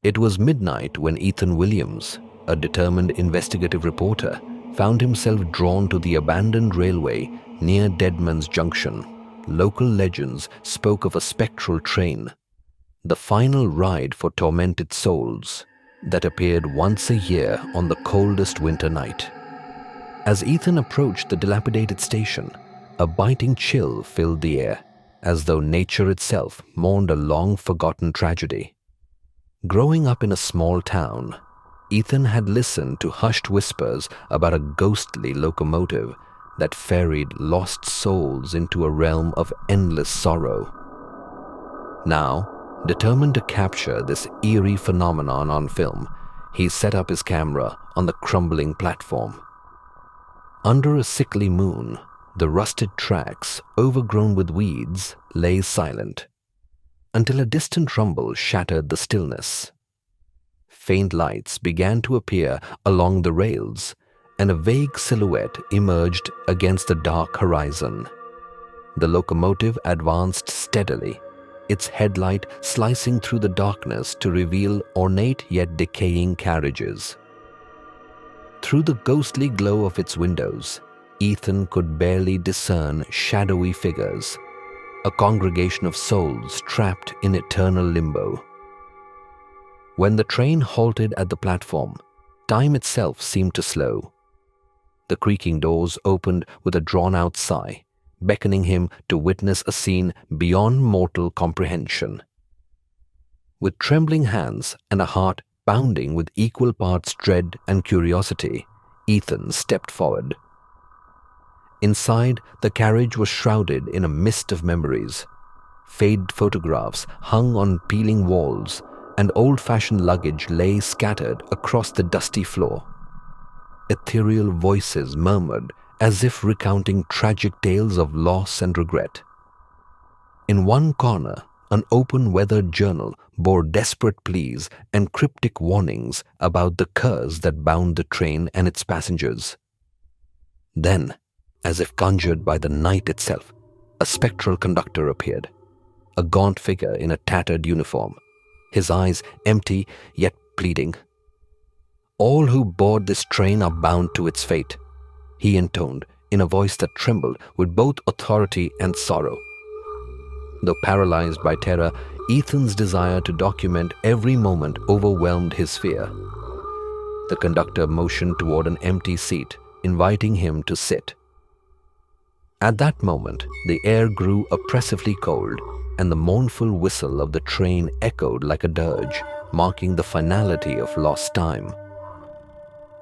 It was midnight when Ethan Williams, a determined investigative reporter, found himself drawn to the abandoned railway near Deadman's Junction. Local legends spoke of a spectral train, the final ride for tormented souls, that appeared once a year on the coldest winter night. As Ethan approached the dilapidated station, a biting chill filled the air, as though nature itself mourned a long-forgotten tragedy. Growing up in a small town, Ethan had listened to hushed whispers about a ghostly locomotive that ferried lost souls into a realm of endless sorrow. Now, determined to capture this eerie phenomenon on film, he set up his camera on the crumbling platform. Under a sickly moon, the rusted tracks, overgrown with weeds, lay silent, until a distant rumble shattered the stillness. Faint lights began to appear along the rails, and a vague silhouette emerged against the dark horizon. The locomotive advanced steadily, its headlight slicing through the darkness to reveal ornate yet decaying carriages. Through the ghostly glow of its windows, Ethan could barely discern shadowy figures, a congregation of souls trapped in eternal limbo. When the train halted at the platform, time itself seemed to slow. The creaking doors opened with a drawn-out sigh, beckoning him to witness a scene beyond mortal comprehension. With trembling hands and a heart pounding with equal parts dread and curiosity, Ethan stepped forward. Inside, the carriage was shrouded in a mist of memories. Faded photographs hung on peeling walls, and old-fashioned luggage lay scattered across the dusty floor. Ethereal voices murmured as if recounting tragic tales of loss and regret. In one corner, an open weathered journal bore desperate pleas and cryptic warnings about the curse that bound the train and its passengers. Then, as if conjured by the night itself, a spectral conductor appeared, a gaunt figure in a tattered uniform, his eyes empty yet pleading. "All who board this train are bound to its fate," he intoned in a voice that trembled with both authority and sorrow. Though paralyzed by terror, Ethan's desire to document every moment overwhelmed his fear. The conductor motioned toward an empty seat, inviting him to sit. At that moment, the air grew oppressively cold, and the mournful whistle of the train echoed like a dirge, marking the finality of lost time.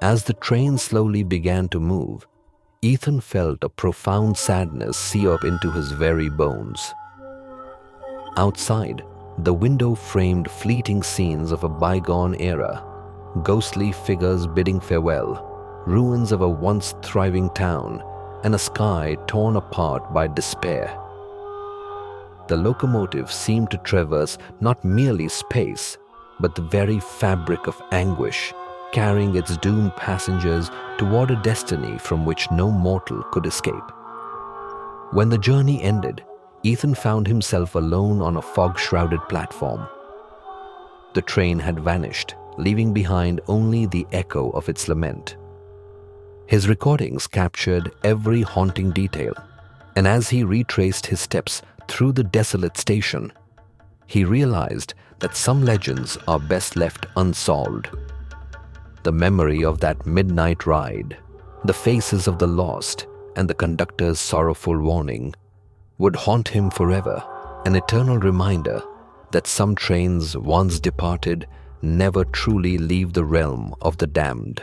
As the train slowly began to move, Ethan felt a profound sadness seep into his very bones. Outside, the window framed fleeting scenes of a bygone era, ghostly figures bidding farewell, ruins of a once thriving town, and a sky torn apart by despair. The locomotive seemed to traverse not merely space, but the very fabric of anguish, carrying its doomed passengers toward a destiny from which no mortal could escape. When the journey ended, Ethan found himself alone on a fog-shrouded platform. The train had vanished, leaving behind only the echo of its lament. His recordings captured every haunting detail, and as he retraced his steps through the desolate station, he realized that some legends are best left unsolved. The memory of that midnight ride, the faces of the lost, and the conductor's sorrowful warning would haunt him forever, an eternal reminder that some trains once departed never truly leave the realm of the damned.